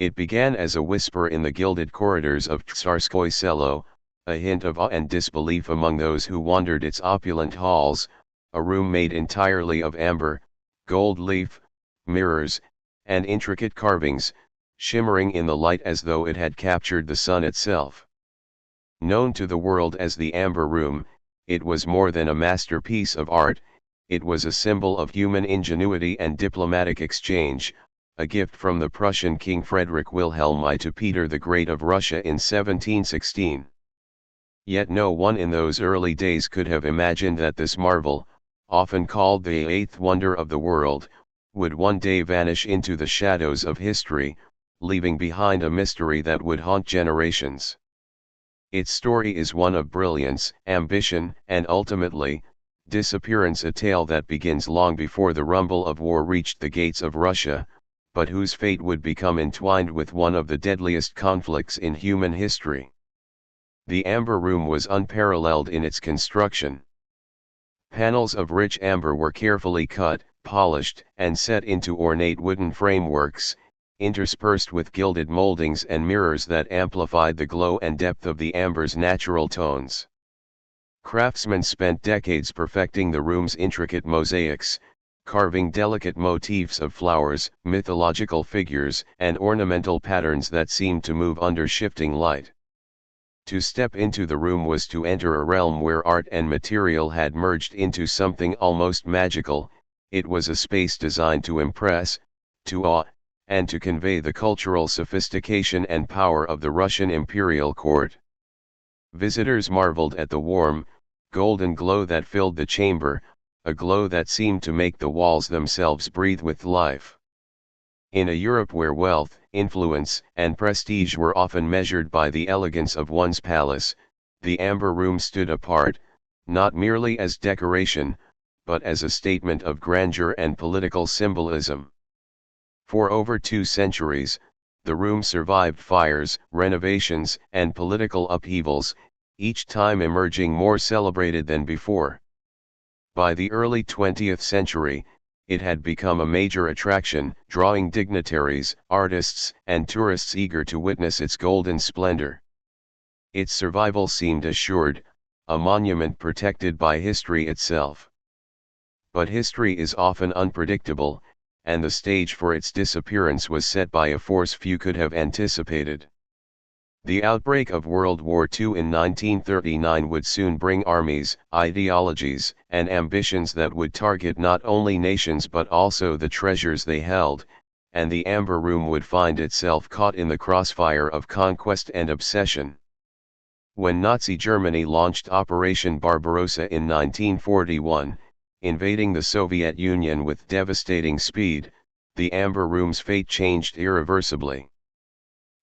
It began as a whisper in the gilded corridors of Tsarskoye Selo, a hint of awe and disbelief among those who wandered its opulent halls, a room made entirely of amber, gold leaf, mirrors, and intricate carvings, shimmering in the light as though it had captured the sun itself. Known to the world as the Amber Room, it was more than a masterpiece of art, it was a symbol of human ingenuity and diplomatic exchange, a gift from the Prussian King Frederick Wilhelm I to Peter the Great of Russia in 1716. Yet no one in those early days could have imagined that this marvel, often called the eighth wonder of the world, would one day vanish into the shadows of history, leaving behind a mystery that would haunt generations. Its story is one of brilliance, ambition, and ultimately, disappearance, a tale that begins long before the rumble of war reached the gates of Russia, but whose fate would become entwined with one of the deadliest conflicts in human history. The Amber Room was unparalleled in its construction. Panels of rich amber were carefully cut, polished, and set into ornate wooden frameworks, interspersed with gilded moldings and mirrors that amplified the glow and depth of the amber's natural tones. Craftsmen spent decades perfecting the room's intricate mosaics, carving delicate motifs of flowers, mythological figures, and ornamental patterns that seemed to move under shifting light. To step into the room was to enter a realm where art and material had merged into something almost magical. It was a space designed to impress, to awe, and to convey the cultural sophistication and power of the Russian imperial court. Visitors marveled at the warm, golden glow that filled the chamber, a glow that seemed to make the walls themselves breathe with life. In a Europe where wealth, influence, and prestige were often measured by the elegance of one's palace, the Amber Room stood apart, not merely as decoration, but as a statement of grandeur and political symbolism. For over 2 centuries, the room survived fires, renovations, and political upheavals, each time emerging more celebrated than before. By the early 20th century, it had become a major attraction, drawing dignitaries, artists, and tourists eager to witness its golden splendor. Its survival seemed assured, a monument protected by history itself. But history is often unpredictable, and the stage for its disappearance was set by a force few could have anticipated. The outbreak of World War II in 1939 would soon bring armies, ideologies, and ambitions that would target not only nations but also the treasures they held, and the Amber Room would find itself caught in the crossfire of conquest and obsession. When Nazi Germany launched Operation Barbarossa in 1941, invading the Soviet Union with devastating speed, the Amber Room's fate changed irreversibly.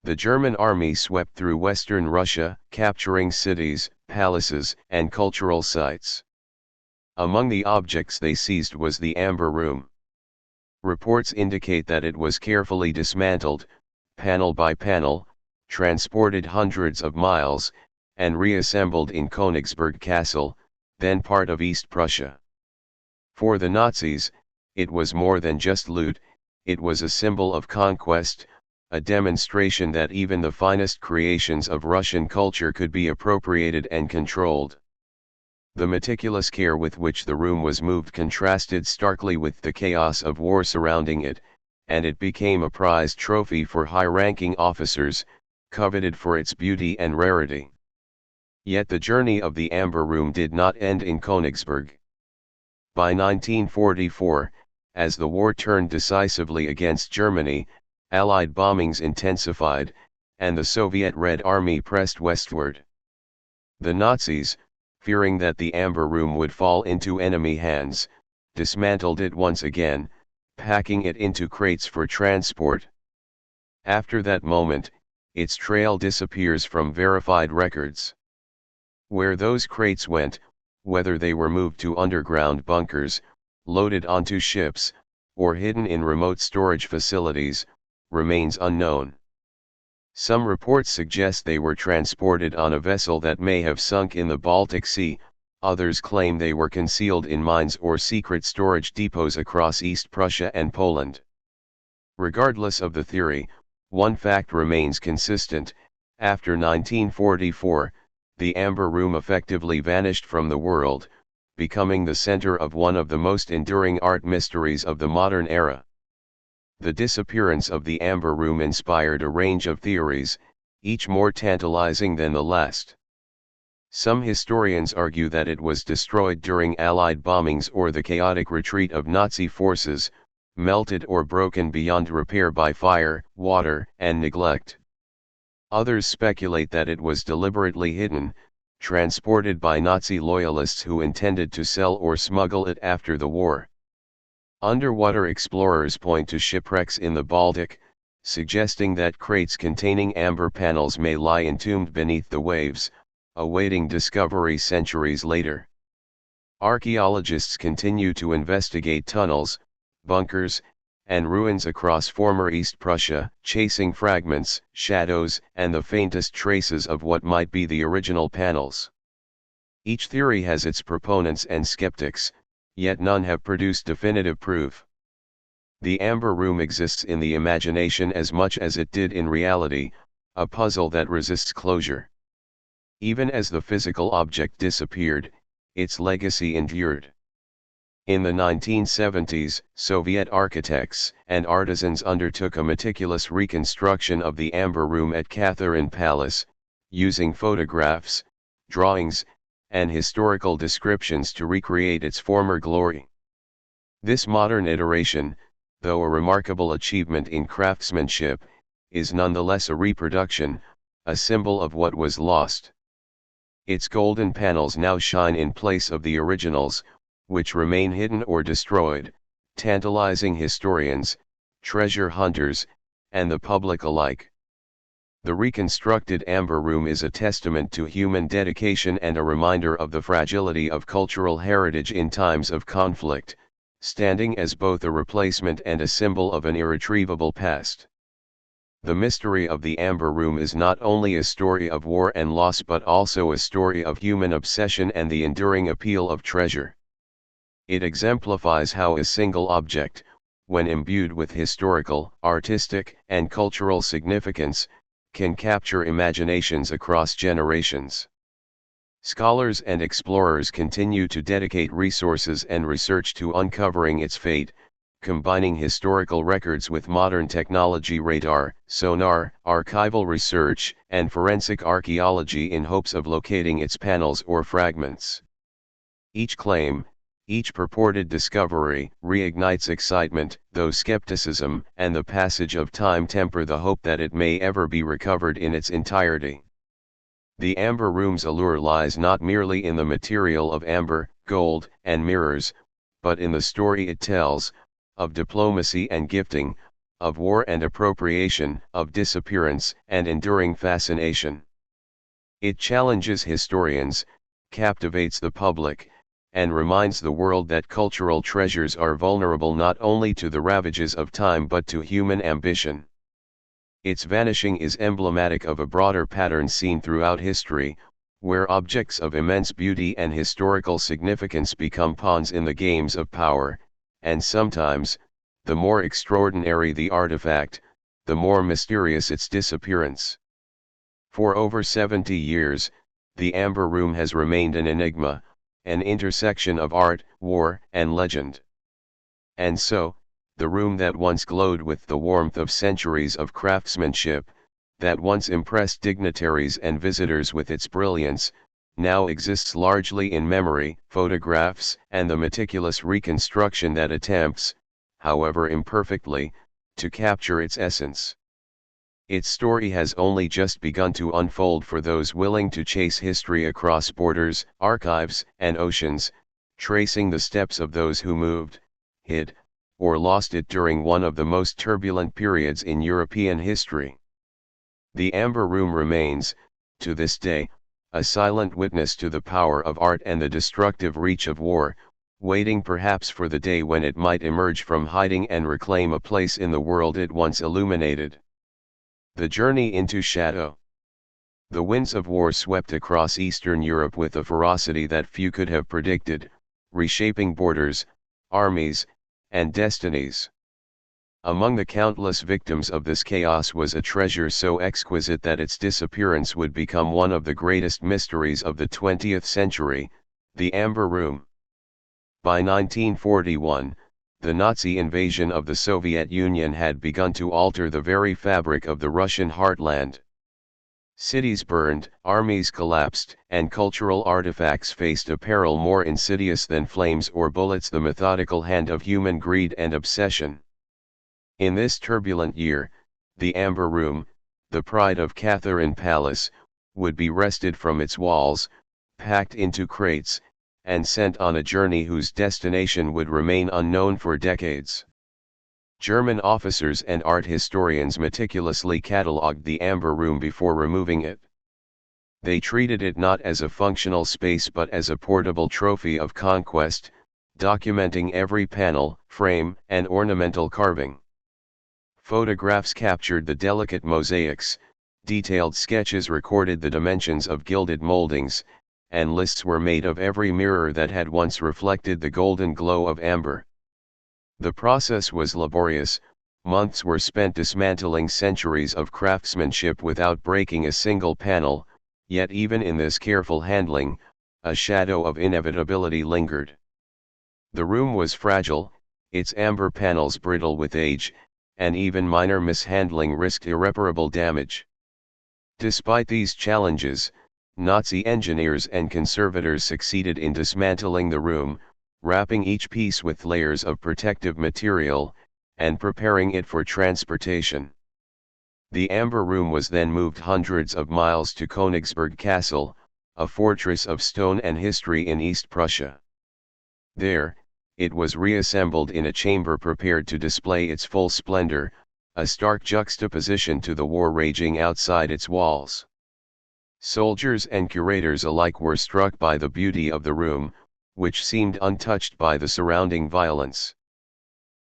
The German army swept through western Russia, capturing cities, palaces, and cultural sites. Among the objects they seized was the Amber Room. Reports indicate that it was carefully dismantled, panel by panel, transported hundreds of miles, and reassembled in Königsberg Castle, then part of East Prussia. For the Nazis, it was more than just loot, it was a symbol of conquest, a demonstration that even the finest creations of Russian culture could be appropriated and controlled. The meticulous care with which the room was moved contrasted starkly with the chaos of war surrounding it, and it became a prized trophy for high-ranking officers, coveted for its beauty and rarity. Yet the journey of the Amber Room did not end in Königsberg. By 1944, as the war turned decisively against Germany, Allied bombings intensified, and the Soviet Red Army pressed westward. The Nazis, fearing that the Amber Room would fall into enemy hands, dismantled it once again, packing it into crates for transport. After that moment, its trail disappears from verified records. Where those crates went, whether they were moved to underground bunkers, loaded onto ships, or hidden in remote storage facilities, remains unknown. Some reports suggest they were transported on a vessel that may have sunk in the Baltic Sea, others claim they were concealed in mines or secret storage depots across East Prussia and Poland. Regardless of the theory, one fact remains consistent: after 1944, the Amber Room effectively vanished from the world, becoming the center of one of the most enduring art mysteries of the modern era. The disappearance of the Amber Room inspired a range of theories, each more tantalizing than the last. Some historians argue that it was destroyed during Allied bombings or the chaotic retreat of Nazi forces, melted or broken beyond repair by fire, water, and neglect. Others speculate that it was deliberately hidden, transported by Nazi loyalists who intended to sell or smuggle it after the war. Underwater explorers point to shipwrecks in the Baltic, suggesting that crates containing amber panels may lie entombed beneath the waves, awaiting discovery centuries later. Archaeologists continue to investigate tunnels, bunkers, and ruins across former East Prussia, chasing fragments, shadows, and the faintest traces of what might be the original panels. Each theory has its proponents and skeptics, yet none have produced definitive proof. The Amber Room exists in the imagination as much as it did in reality, a puzzle that resists closure. Even as the physical object disappeared, its legacy endured. In the 1970s, Soviet architects and artisans undertook a meticulous reconstruction of the Amber Room at Catherine Palace, using photographs, drawings, and historical descriptions to recreate its former glory. This modern iteration, though a remarkable achievement in craftsmanship, is nonetheless a reproduction, a symbol of what was lost. Its golden panels now shine in place of the originals, which remain hidden or destroyed, tantalizing historians, treasure hunters, and the public alike. The reconstructed Amber Room is a testament to human dedication and a reminder of the fragility of cultural heritage in times of conflict, standing as both a replacement and a symbol of an irretrievable past. The mystery of the Amber Room is not only a story of war and loss but also a story of human obsession and the enduring appeal of treasure. It exemplifies how a single object, when imbued with historical, artistic, and cultural significance, can capture imaginations across generations. Scholars and explorers continue to dedicate resources and research to uncovering its fate, combining historical records with modern technology, radar, sonar, archival research, and forensic archaeology in hopes of locating its panels or fragments. Each claim, each purported discovery, reignites excitement, though skepticism and the passage of time temper the hope that it may ever be recovered in its entirety. The Amber Room's allure lies not merely in the material of amber, gold, and mirrors, but in the story it tells, of diplomacy and gifting, of war and appropriation, of disappearance and enduring fascination. It challenges historians, captivates the public, and reminds the world that cultural treasures are vulnerable not only to the ravages of time but to human ambition. Its vanishing is emblematic of a broader pattern seen throughout history, where objects of immense beauty and historical significance become pawns in the games of power, and sometimes, the more extraordinary the artifact, the more mysterious its disappearance. For over 70 years, the Amber Room has remained an enigma, an intersection of art, war, and legend. And so, the room that once glowed with the warmth of centuries of craftsmanship, that once impressed dignitaries and visitors with its brilliance, now exists largely in memory, photographs, and the meticulous reconstruction that attempts, however imperfectly, to capture its essence. Its story has only just begun to unfold for those willing to chase history across borders, archives, and oceans, tracing the steps of those who moved, hid, or lost it during one of the most turbulent periods in European history. The Amber Room remains, to this day, a silent witness to the power of art and the destructive reach of war, waiting perhaps for the day when it might emerge from hiding and reclaim a place in the world it once illuminated. The journey into shadow. The winds of war swept across Eastern Europe with a ferocity that few could have predicted, reshaping borders, armies, and destinies. Among the countless victims of this chaos was a treasure so exquisite that its disappearance would become one of the greatest mysteries of the 20th century, the Amber Room. By 1941, the Nazi invasion of the Soviet Union had begun to alter the very fabric of the Russian heartland. Cities burned, armies collapsed, and cultural artifacts faced a peril more insidious than flames or bullets, the methodical hand of human greed and obsession. In this turbulent year, the Amber Room, the pride of Catherine Palace, would be wrested from its walls, packed into crates, and sent on a journey whose destination would remain unknown for decades. German officers and art historians meticulously catalogued the Amber Room before removing it. They treated it not as a functional space but as a portable trophy of conquest, documenting every panel, frame, and ornamental carving. Photographs captured the delicate mosaics, detailed sketches recorded the dimensions of gilded moldings, and lists were made of every mirror that had once reflected the golden glow of amber. The process was laborious. Months were spent dismantling centuries of craftsmanship without breaking a single panel, yet even in this careful handling, a shadow of inevitability lingered. The room was fragile, its amber panels brittle with age, and even minor mishandling risked irreparable damage. Despite these challenges, Nazi engineers and conservators succeeded in dismantling the room, wrapping each piece with layers of protective material, and preparing it for transportation. The Amber Room was then moved hundreds of miles to Königsberg Castle, a fortress of stone and history in East Prussia. There, it was reassembled in a chamber prepared to display its full splendor, a stark juxtaposition to the war raging outside its walls. Soldiers and curators alike were struck by the beauty of the room, which seemed untouched by the surrounding violence.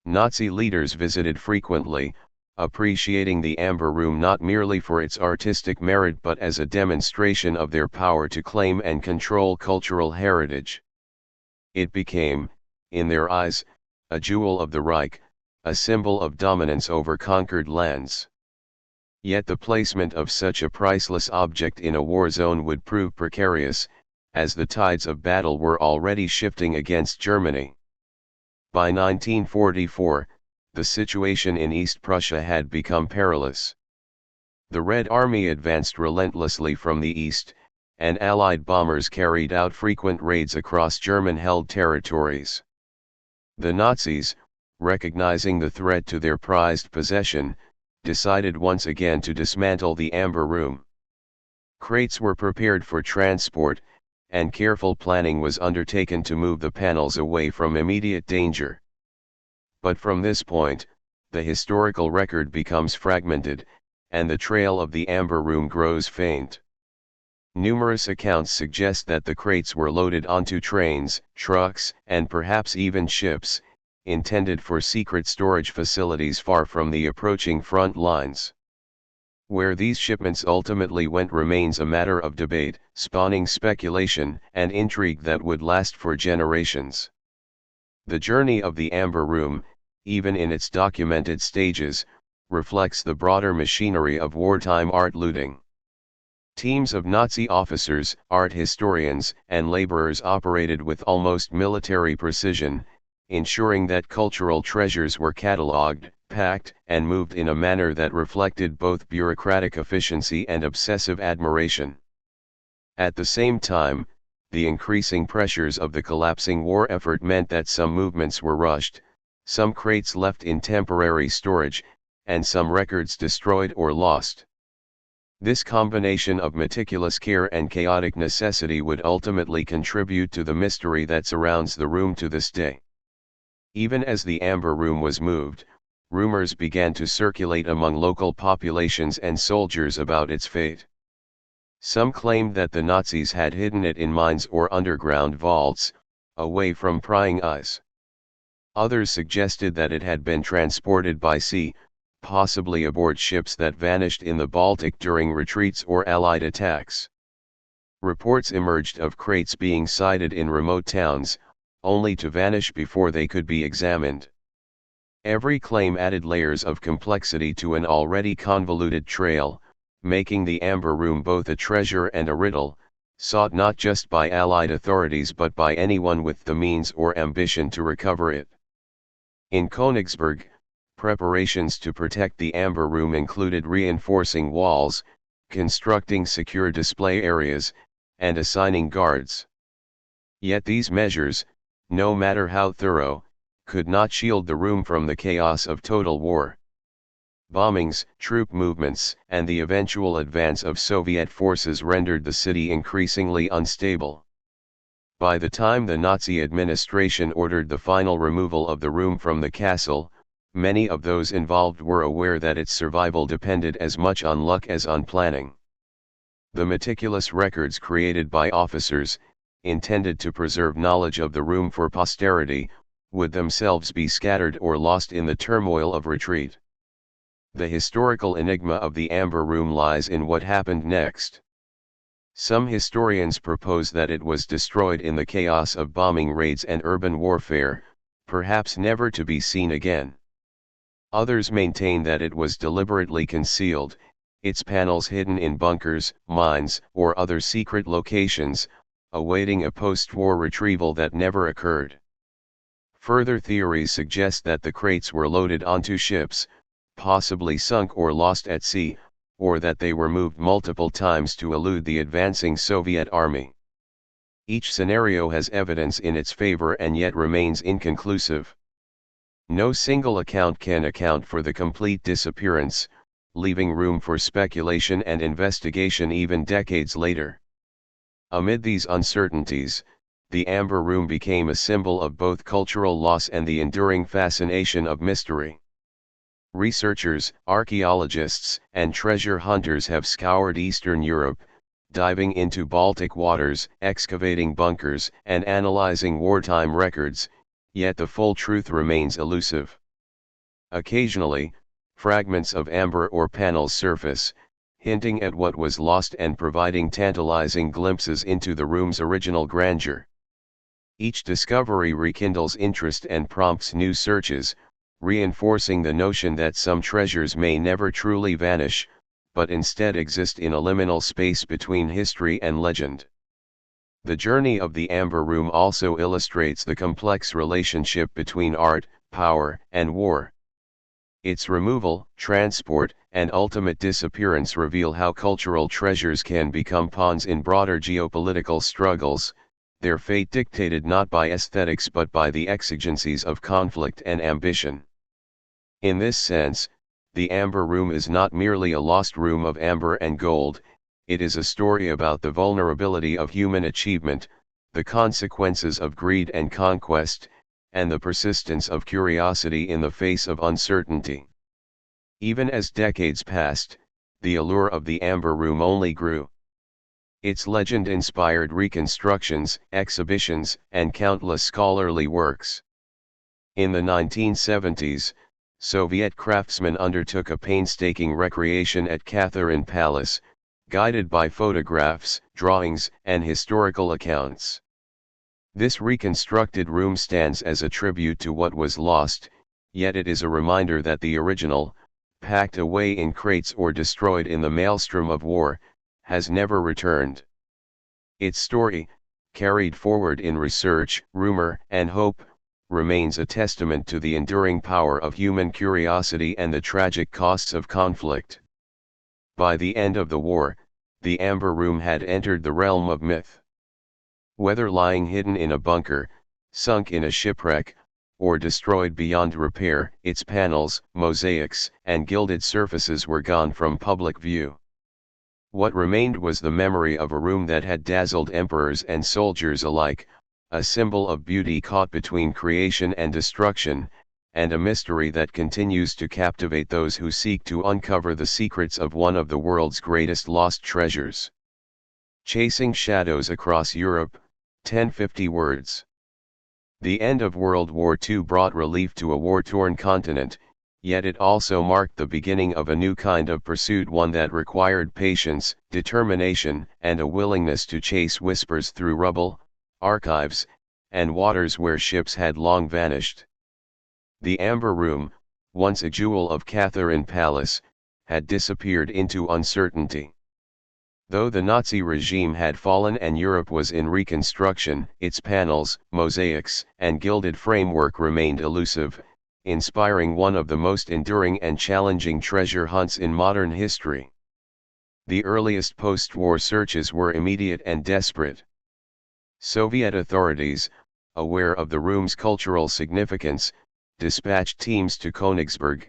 Nazi leaders visited frequently, appreciating the Amber Room not merely for its artistic merit but as a demonstration of their power to claim and control cultural heritage. It became, in their eyes, a jewel of the Reich, a symbol of dominance over conquered lands. Yet the placement of such a priceless object in a war zone would prove precarious, as the tides of battle were already shifting against Germany. By 1944, the situation in East Prussia had become perilous. The Red Army advanced relentlessly from the east, and Allied bombers carried out frequent raids across German-held territories. The Nazis, recognizing the threat to their prized possession, decided once again to dismantle the Amber Room. Crates were prepared for transport, and careful planning was undertaken to move the panels away from immediate danger. But from this point, the historical record becomes fragmented, and the trail of the Amber Room grows faint. Numerous accounts suggest that the crates were loaded onto trains, trucks, and perhaps even ships, intended for secret storage facilities far from the approaching front lines. Where these shipments ultimately went remains a matter of debate, spawning speculation and intrigue that would last for generations. The journey of the Amber Room, even in its documented stages, reflects the broader machinery of wartime art looting. Teams of Nazi officers, art historians, and laborers operated with almost military precision, ensuring that cultural treasures were catalogued, packed, and moved in a manner that reflected both bureaucratic efficiency and obsessive admiration. At the same time, the increasing pressures of the collapsing war effort meant that some movements were rushed, some crates left in temporary storage, and some records destroyed or lost. This combination of meticulous care and chaotic necessity would ultimately contribute to the mystery that surrounds the room to this day. Even as the Amber Room was moved, rumors began to circulate among local populations and soldiers about its fate. Some claimed that the Nazis had hidden it in mines or underground vaults, away from prying eyes. Others suggested that it had been transported by sea, possibly aboard ships that vanished in the Baltic during retreats or Allied attacks. Reports emerged of crates being sighted in remote towns, only to vanish before they could be examined. Every claim added layers of complexity to an already convoluted trail, making the Amber Room both a treasure and a riddle, sought not just by Allied authorities but by anyone with the means or ambition to recover it. In Königsberg, preparations to protect the Amber Room included reinforcing walls, constructing secure display areas, and assigning guards. Yet these measures, no matter how thorough, could not shield the room from the chaos of total war. Bombings, troop movements, and the eventual advance of Soviet forces rendered the city increasingly unstable. By the time the Nazi administration ordered the final removal of the room from the castle, many of those involved were aware that its survival depended as much on luck as on planning. The meticulous records created by officers, intended to preserve knowledge of the room for posterity, would themselves be scattered or lost in the turmoil of retreat. The historical enigma of the Amber Room lies in what happened next. Some historians propose that it was destroyed in the chaos of bombing raids and urban warfare, perhaps never to be seen again. Others maintain that it was deliberately concealed, its panels hidden in bunkers, mines, or other secret locations, awaiting a post-war retrieval that never occurred. Further theories suggest that the crates were loaded onto ships, possibly sunk or lost at sea, or that they were moved multiple times to elude the advancing Soviet army. Each scenario has evidence in its favor and yet remains inconclusive. No single account can account for the complete disappearance, leaving room for speculation and investigation even decades later. Amid these uncertainties, the Amber Room became a symbol of both cultural loss and the enduring fascination of mystery. Researchers, archaeologists, and treasure hunters have scoured Eastern Europe, diving into Baltic waters, excavating bunkers, and analyzing wartime records, yet the full truth remains elusive. Occasionally, fragments of amber or panels surface, hinting at what was lost and providing tantalizing glimpses into the room's original grandeur. Each discovery rekindles interest and prompts new searches, reinforcing the notion that some treasures may never truly vanish, but instead exist in a liminal space between history and legend. The journey of the Amber Room also illustrates the complex relationship between art, power, and war. Its removal, transport, and ultimate disappearance reveal how cultural treasures can become pawns in broader geopolitical struggles, their fate dictated not by aesthetics but by the exigencies of conflict and ambition. In this sense, the Amber Room is not merely a lost room of amber and gold, it is a story about the vulnerability of human achievement, the consequences of greed and conquest, and the persistence of curiosity in the face of uncertainty. Even as decades passed, the allure of the Amber Room only grew. Its legend inspired reconstructions, exhibitions, and countless scholarly works. In the 1970s, Soviet craftsmen undertook a painstaking recreation at Catherine Palace, guided by photographs, drawings, and historical accounts. This reconstructed room stands as a tribute to what was lost, yet it is a reminder that the original, packed away in crates or destroyed in the maelstrom of war, has never returned. Its story, carried forward in research, rumor, and hope, remains a testament to the enduring power of human curiosity and the tragic costs of conflict. By the end of the war, the Amber Room had entered the realm of myth. Whether lying hidden in a bunker, sunk in a shipwreck, or destroyed beyond repair, its panels, mosaics, and gilded surfaces were gone from public view. What remained was the memory of a room that had dazzled emperors and soldiers alike, a symbol of beauty caught between creation and destruction, and a mystery that continues to captivate those who seek to uncover the secrets of one of the world's greatest lost treasures. Chasing Shadows Across Europe, 1050 words. The end of World War II brought relief to a war-torn continent, yet it also marked the beginning of a new kind of pursuit, one that required patience, determination, and a willingness to chase whispers through rubble, archives, and waters where ships had long vanished. The Amber Room, once a jewel of Catherine Palace, had disappeared into uncertainty. Though the Nazi regime had fallen and Europe was in reconstruction, its panels, mosaics, and gilded framework remained elusive, inspiring one of the most enduring and challenging treasure hunts in modern history. The earliest post-war searches were immediate and desperate. Soviet authorities, aware of the room's cultural significance, dispatched teams to Königsberg,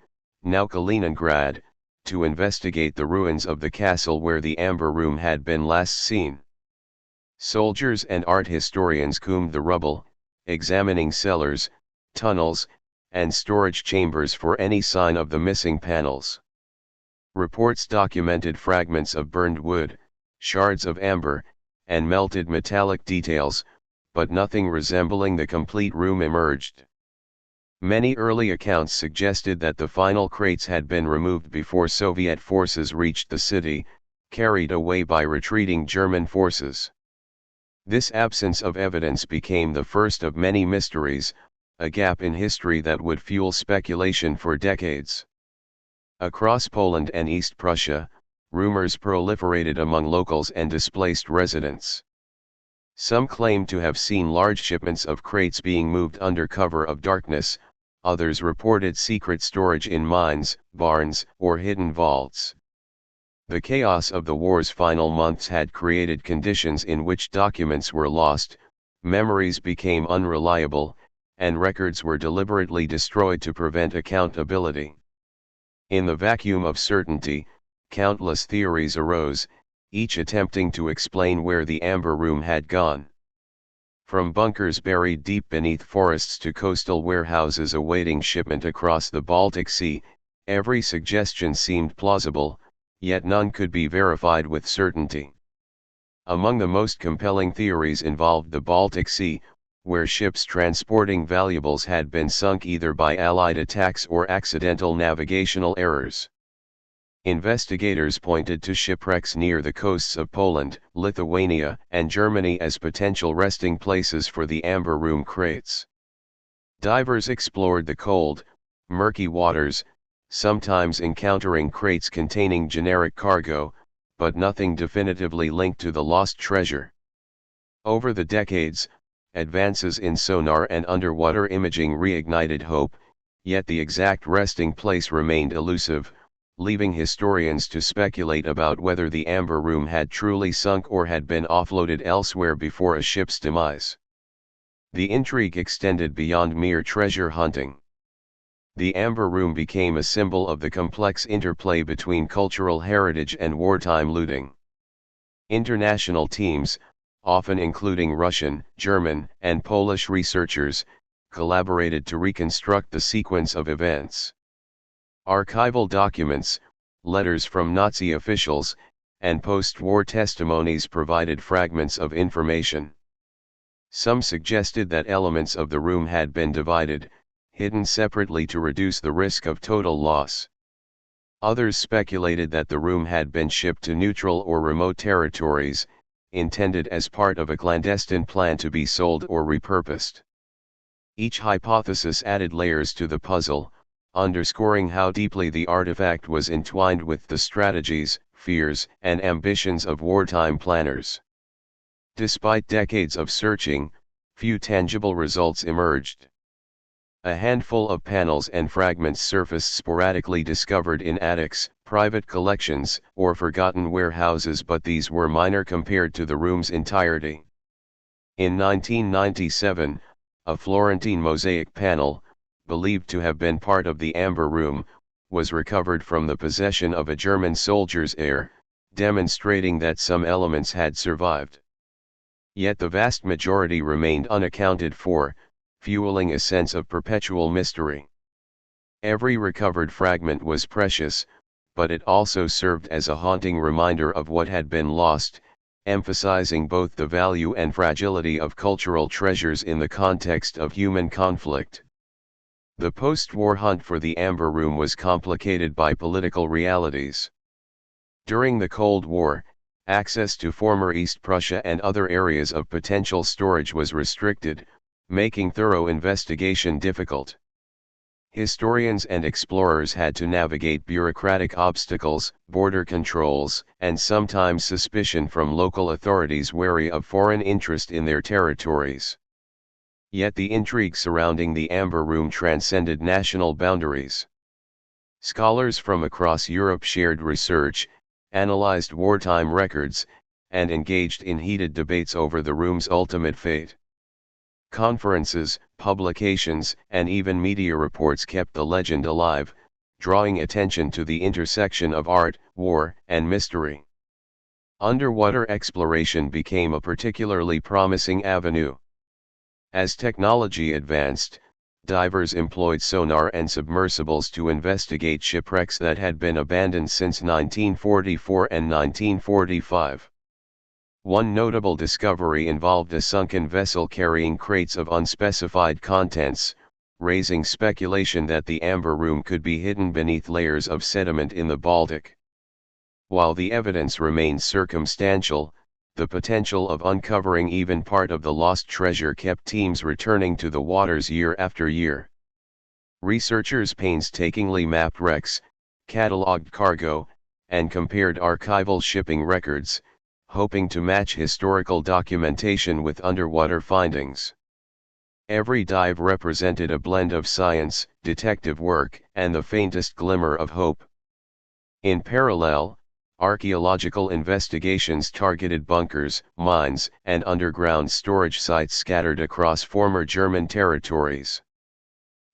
now Kaliningrad, to investigate the ruins of the castle where the Amber Room had been last seen. Soldiers and art historians combed the rubble, examining cellars, tunnels, and storage chambers for any sign of the missing panels. Reports documented fragments of burned wood, shards of amber, and melted metallic details, but nothing resembling the complete room emerged. Many early accounts suggested that the final crates had been removed before Soviet forces reached the city, carried away by retreating German forces. This absence of evidence became the first of many mysteries, a gap in history that would fuel speculation for decades. Across Poland and East Prussia, rumors proliferated among locals and displaced residents. Some claimed to have seen large shipments of crates being moved under cover of darkness, others reported secret storage in mines, barns, or hidden vaults. The chaos of the war's final months had created conditions in which documents were lost, memories became unreliable, and records were deliberately destroyed to prevent accountability. In the vacuum of certainty, countless theories arose, each attempting to explain where the Amber Room had gone. From bunkers buried deep beneath forests to coastal warehouses awaiting shipment across the Baltic Sea, every suggestion seemed plausible, yet none could be verified with certainty. Among the most compelling theories involved the Baltic Sea, where ships transporting valuables had been sunk either by Allied attacks or accidental navigational errors. Investigators pointed to shipwrecks near the coasts of Poland, Lithuania, and Germany as potential resting places for the Amber Room crates. Divers explored the cold, murky waters, sometimes encountering crates containing generic cargo, but nothing definitively linked to the lost treasure. Over the decades, advances in sonar and underwater imaging reignited hope, yet the exact resting place remained elusive, leaving historians to speculate about whether the Amber Room had truly sunk or had been offloaded elsewhere before a ship's demise. The intrigue extended beyond mere treasure hunting. The Amber Room became a symbol of the complex interplay between cultural heritage and wartime looting. International teams, often including Russian, German, and Polish researchers, collaborated to reconstruct the sequence of events. Archival documents, letters from Nazi officials, and post-war testimonies provided fragments of information. Some suggested that elements of the room had been divided, hidden separately to reduce the risk of total loss. Others speculated that the room had been shipped to neutral or remote territories, intended as part of a clandestine plan to be sold or repurposed. Each hypothesis added layers to the puzzle, underscoring how deeply the artifact was entwined with the strategies, fears, and ambitions of wartime planners. Despite decades of searching, few tangible results emerged. A handful of panels and fragments surfaced sporadically, discovered in attics, private collections, or forgotten warehouses, but these were minor compared to the room's entirety. In 1997, a Florentine mosaic panel, believed to have been part of the Amber Room, was recovered from the possession of a German soldier's heir, demonstrating that some elements had survived. Yet the vast majority remained unaccounted for, fueling a sense of perpetual mystery. Every recovered fragment was precious, but it also served as a haunting reminder of what had been lost, emphasizing both the value and fragility of cultural treasures in the context of human conflict. The post-war hunt for the Amber Room was complicated by political realities. During the Cold War, access to former East Prussia and other areas of potential storage was restricted, making thorough investigation difficult. Historians and explorers had to navigate bureaucratic obstacles, border controls, and sometimes suspicion from local authorities wary of foreign interest in their territories. Yet the intrigue surrounding the Amber Room transcended national boundaries. Scholars from across Europe shared research, analyzed wartime records, and engaged in heated debates over the room's ultimate fate. Conferences, publications, and even media reports kept the legend alive, drawing attention to the intersection of art, war, and mystery. Underwater exploration became a particularly promising avenue. As technology advanced, divers employed sonar and submersibles to investigate shipwrecks that had been abandoned since 1944 and 1945. One notable discovery involved a sunken vessel carrying crates of unspecified contents, raising speculation that the Amber Room could be hidden beneath layers of sediment in the Baltic. While the evidence remained circumstantial, the potential of uncovering even part of the lost treasure kept teams returning to the waters year after year. Researchers painstakingly mapped wrecks, catalogued cargo, and compared archival shipping records, hoping to match historical documentation with underwater findings. Every dive represented a blend of science, detective work, and the faintest glimmer of hope. In parallel, archaeological investigations targeted bunkers, mines, and underground storage sites scattered across former German territories.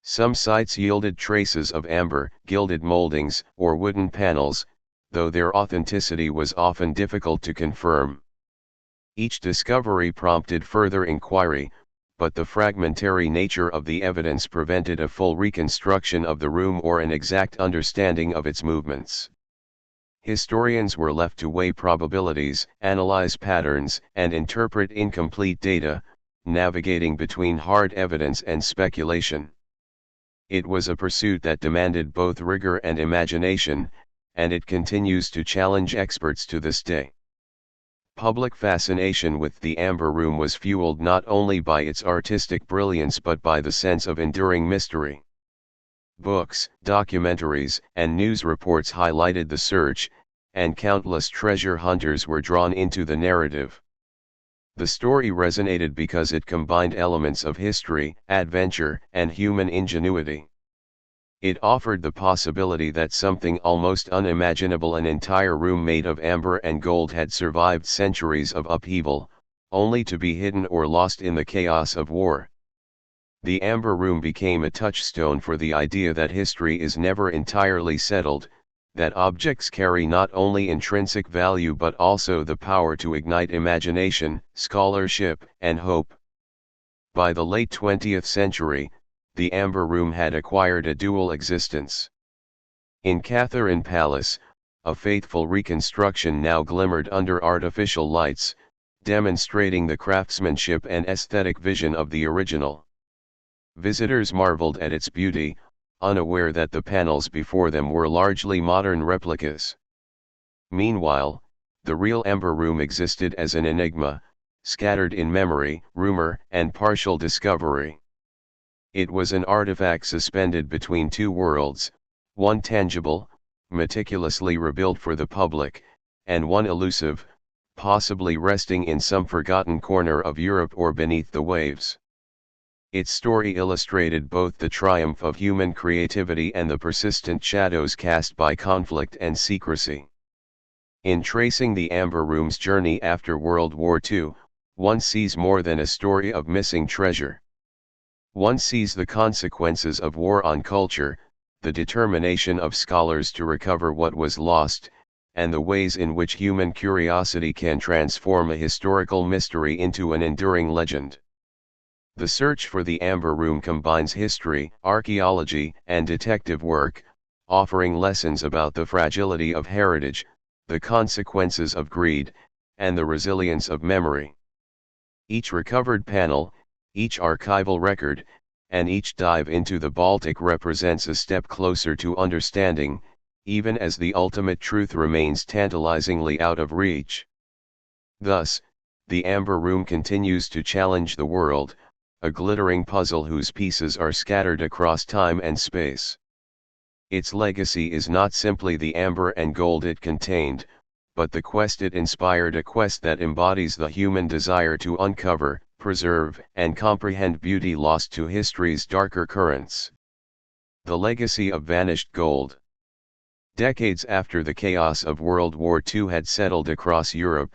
Some sites yielded traces of amber, gilded moldings, or wooden panels, though their authenticity was often difficult to confirm. Each discovery prompted further inquiry, but the fragmentary nature of the evidence prevented a full reconstruction of the room or an exact understanding of its movements. Historians were left to weigh probabilities, analyze patterns, and interpret incomplete data, navigating between hard evidence and speculation. It was a pursuit that demanded both rigor and imagination, and it continues to challenge experts to this day. Public fascination with the Amber Room was fueled not only by its artistic brilliance but by the sense of enduring mystery. Books, documentaries, and news reports highlighted the search, and countless treasure hunters were drawn into the narrative. The story resonated because it combined elements of history, adventure, and human ingenuity. It offered the possibility that something almost unimaginable, an entire room made of amber and gold, had survived centuries of upheaval, only to be hidden or lost in the chaos of war. The Amber Room became a touchstone for the idea that history is never entirely settled, that objects carry not only intrinsic value but also the power to ignite imagination, scholarship, and hope. By the late 20th century, the Amber Room had acquired a dual existence. In Catherine Palace, a faithful reconstruction now glimmered under artificial lights, demonstrating the craftsmanship and aesthetic vision of the original. Visitors marveled at its beauty, unaware that the panels before them were largely modern replicas. Meanwhile, the real Amber Room existed as an enigma, scattered in memory, rumor, and partial discovery. It was an artifact suspended between two worlds, one tangible, meticulously rebuilt for the public, and one elusive, possibly resting in some forgotten corner of Europe or beneath the waves. Its story illustrated both the triumph of human creativity and the persistent shadows cast by conflict and secrecy. In tracing the Amber Room's journey after World War II, one sees more than a story of missing treasure. One sees the consequences of war on culture, the determination of scholars to recover what was lost, and the ways in which human curiosity can transform a historical mystery into an enduring legend. The search for the Amber Room combines history, archaeology, and detective work, offering lessons about the fragility of heritage, the consequences of greed, and the resilience of memory. Each recovered panel, each archival record, and each dive into the Baltic represents a step closer to understanding, even as the ultimate truth remains tantalizingly out of reach. Thus, the Amber Room continues to challenge the world, a glittering puzzle whose pieces are scattered across time and space. Its legacy is not simply the amber and gold it contained, but the quest it inspired, a quest that embodies the human desire to uncover, preserve, and comprehend beauty lost to history's darker currents. The legacy of vanished gold. Decades after the chaos of World War II had settled across Europe,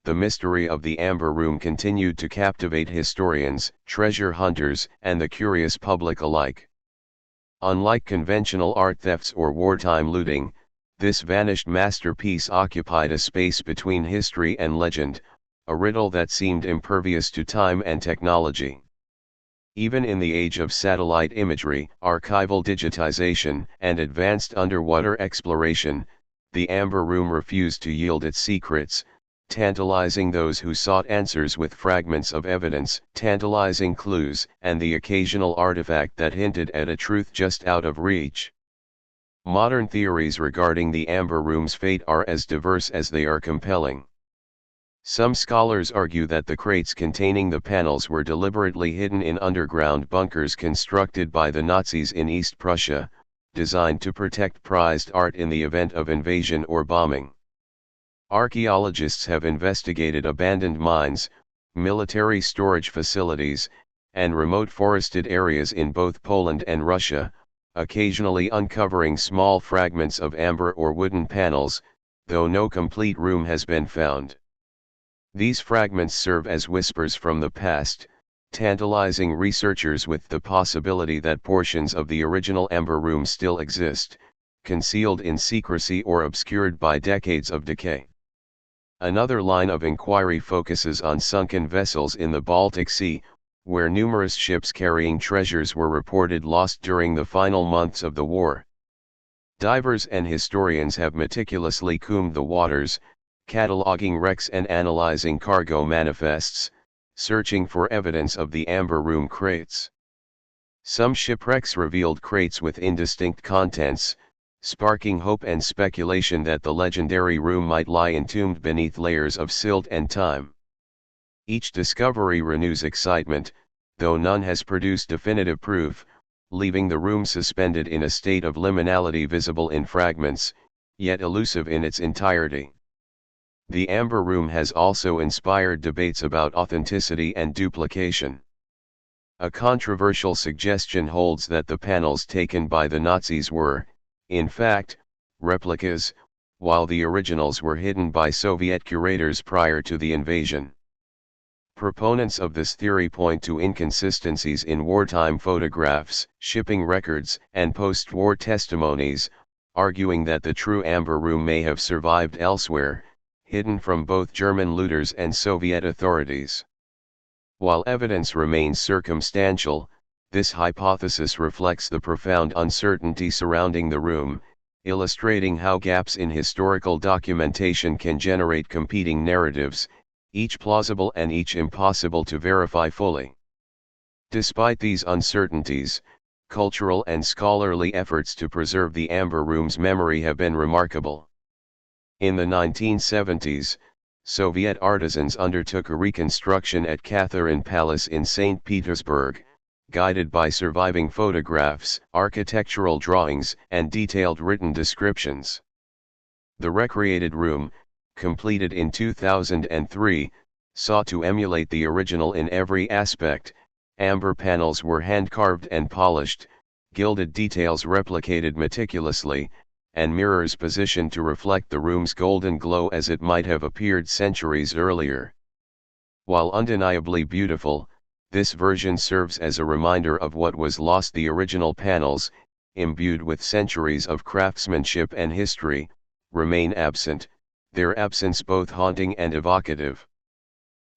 the mystery of the Amber Room continued to captivate historians, treasure hunters, and the curious public alike. Unlike conventional art thefts or wartime looting, this vanished masterpiece occupied a space between history and legend, a riddle that seemed impervious to time and technology. Even in the age of satellite imagery, archival digitization, and advanced underwater exploration, the Amber Room refused to yield its secrets, tantalizing those who sought answers with fragments of evidence, tantalizing clues, and the occasional artifact that hinted at a truth just out of reach. Modern theories regarding the Amber Room's fate are as diverse as they are compelling. Some scholars argue that the crates containing the panels were deliberately hidden in underground bunkers constructed by the Nazis in East Prussia, designed to protect prized art in the event of invasion or bombing. Archaeologists have investigated abandoned mines, military storage facilities, and remote forested areas in both Poland and Russia, occasionally uncovering small fragments of amber or wooden panels, though no complete room has been found. These fragments serve as whispers from the past, tantalizing researchers with the possibility that portions of the original Amber Room still exist, concealed in secrecy or obscured by decades of decay. Another line of inquiry focuses on sunken vessels in the Baltic Sea, where numerous ships carrying treasures were reported lost during the final months of the war. Divers and historians have meticulously combed the waters, cataloging wrecks and analyzing cargo manifests, searching for evidence of the Amber Room crates. Some shipwrecks revealed crates with indistinct contents, sparking hope and speculation that the legendary room might lie entombed beneath layers of silt and time. Each discovery renews excitement, though none has produced definitive proof, leaving the room suspended in a state of liminality, visible in fragments, yet elusive in its entirety. The Amber Room has also inspired debates about authenticity and duplication. A controversial suggestion holds that the panels taken by the Nazis were, in fact, replicas, while the originals were hidden by Soviet curators prior to the invasion. Proponents of this theory point to inconsistencies in wartime photographs, shipping records, and post-war testimonies, arguing that the true Amber Room may have survived elsewhere, hidden from both German looters and Soviet authorities. While evidence remains circumstantial, this hypothesis reflects the profound uncertainty surrounding the room, illustrating how gaps in historical documentation can generate competing narratives, each plausible and each impossible to verify fully. Despite these uncertainties, cultural and scholarly efforts to preserve the Amber Room's memory have been remarkable. In the 1970s, Soviet artisans undertook a reconstruction at Catherine Palace in St. Petersburg, guided by surviving photographs, architectural drawings, and detailed written descriptions. The recreated room, completed in 2003, sought to emulate the original in every aspect. Amber panels were hand-carved and polished, gilded details replicated meticulously, and mirrors positioned to reflect the room's golden glow as it might have appeared centuries earlier. While undeniably beautiful, this version serves as a reminder of what was lost. The original panels, imbued with centuries of craftsmanship and history, remain absent, their absence both haunting and evocative.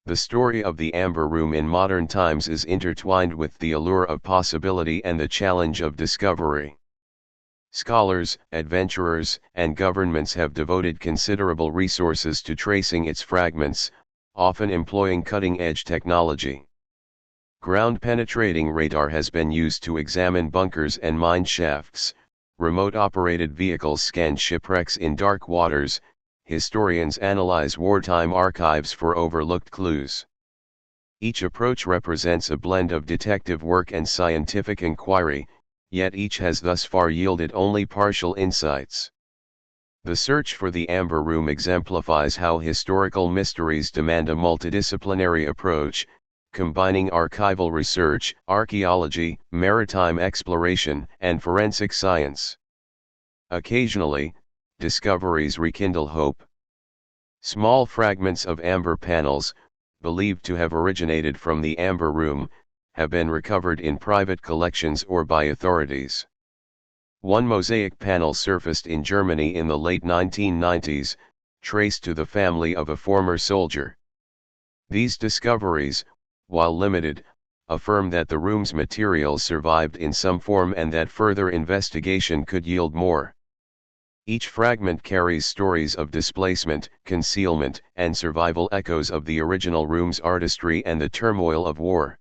The story of the Amber Room in modern times is intertwined with the allure of possibility and the challenge of discovery. Scholars, adventurers, and governments have devoted considerable resources to tracing its fragments, often employing cutting-edge technology. Ground-penetrating radar has been used to examine bunkers and mine shafts, remote-operated vehicles scan shipwrecks in dark waters, historians analyze wartime archives for overlooked clues. Each approach represents a blend of detective work and scientific inquiry, yet each has thus far yielded only partial insights. The search for the Amber Room exemplifies how historical mysteries demand a multidisciplinary approach, combining archival research, archaeology, maritime exploration, and forensic science. Occasionally, discoveries rekindle hope. Small fragments of amber panels, believed to have originated from the Amber Room, have been recovered in private collections or by authorities. One mosaic panel surfaced in Germany in the late 1990s, traced to the family of a former soldier. These discoveries, while limited, affirm that the room's materials survived in some form and that further investigation could yield more. Each fragment carries stories of displacement, concealment, and survival, echoes of the original room's artistry and the turmoil of war.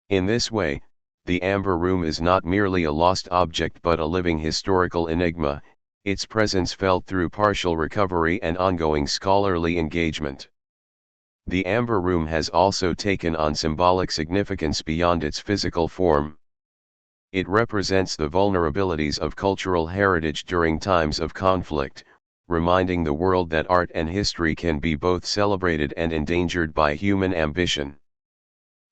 In this way, the Amber Room is not merely a lost object but a living historical enigma, its presence felt through partial recovery and ongoing scholarly engagement. The Amber Room has also taken on symbolic significance beyond its physical form. It represents the vulnerabilities of cultural heritage during times of conflict, reminding the world that art and history can be both celebrated and endangered by human ambition.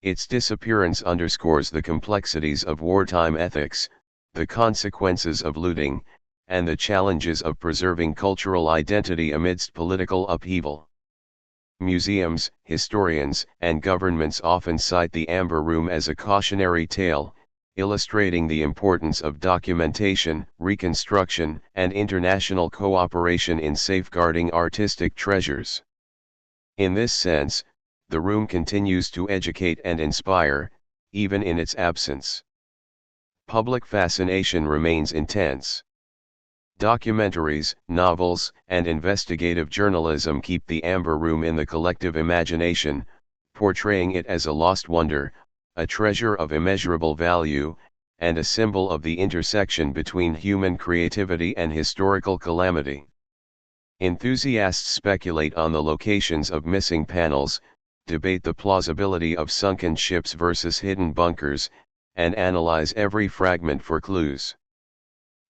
Its disappearance underscores the complexities of wartime ethics, the consequences of looting, and the challenges of preserving cultural identity amidst political upheaval. Museums, historians, and governments often cite the Amber Room as a cautionary tale, illustrating the importance of documentation, reconstruction, and international cooperation in safeguarding artistic treasures. In this sense, the room continues to educate and inspire, even in its absence. Public fascination remains intense. Documentaries, novels, and investigative journalism keep the Amber Room in the collective imagination, portraying it as a lost wonder, a treasure of immeasurable value, and a symbol of the intersection between human creativity and historical calamity. Enthusiasts speculate on the locations of missing panels, debate the plausibility of sunken ships versus hidden bunkers, and analyze every fragment for clues.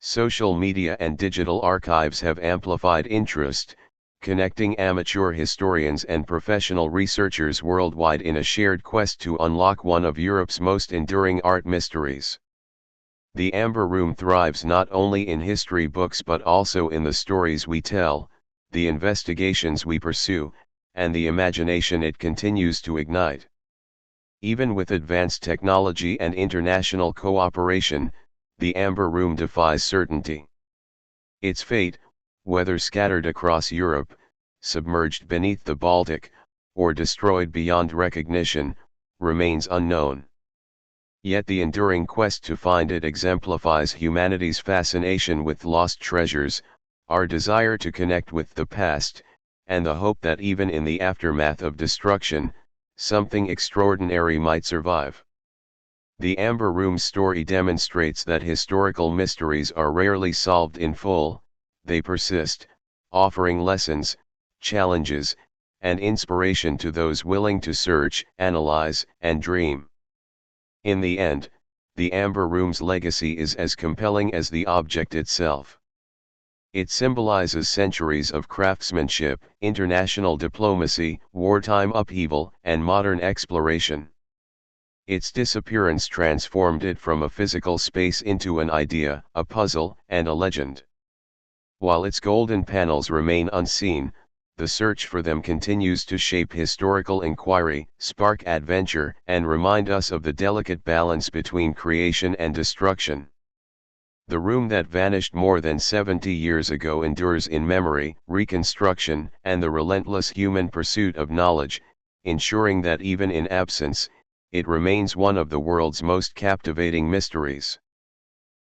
Social media and digital archives have amplified interest, connecting amateur historians and professional researchers worldwide in a shared quest to unlock one of Europe's most enduring art mysteries. The Amber Room thrives not only in history books but also in the stories we tell, the investigations we pursue, and the imagination it continues to ignite. Even with advanced technology and international cooperation, the Amber Room defies certainty. Its fate, whether scattered across Europe, submerged beneath the Baltic, or destroyed beyond recognition, remains unknown. Yet the enduring quest to find it exemplifies humanity's fascination with lost treasures, our desire to connect with the past, and the hope that even in the aftermath of destruction, something extraordinary might survive. The Amber Room's story demonstrates that historical mysteries are rarely solved in full, they persist, offering lessons, challenges, and inspiration to those willing to search, analyze, and dream. In the end, the Amber Room's legacy is as compelling as the object itself. It symbolizes centuries of craftsmanship, international diplomacy, wartime upheaval, and modern exploration. Its disappearance transformed it from a physical space into an idea, a puzzle, and a legend. While its golden panels remain unseen, the search for them continues to shape historical inquiry, spark adventure, and remind us of the delicate balance between creation and destruction. The room that vanished more than 70 years ago endures in memory, reconstruction, and the relentless human pursuit of knowledge, ensuring that even in absence, it remains one of the world's most captivating mysteries.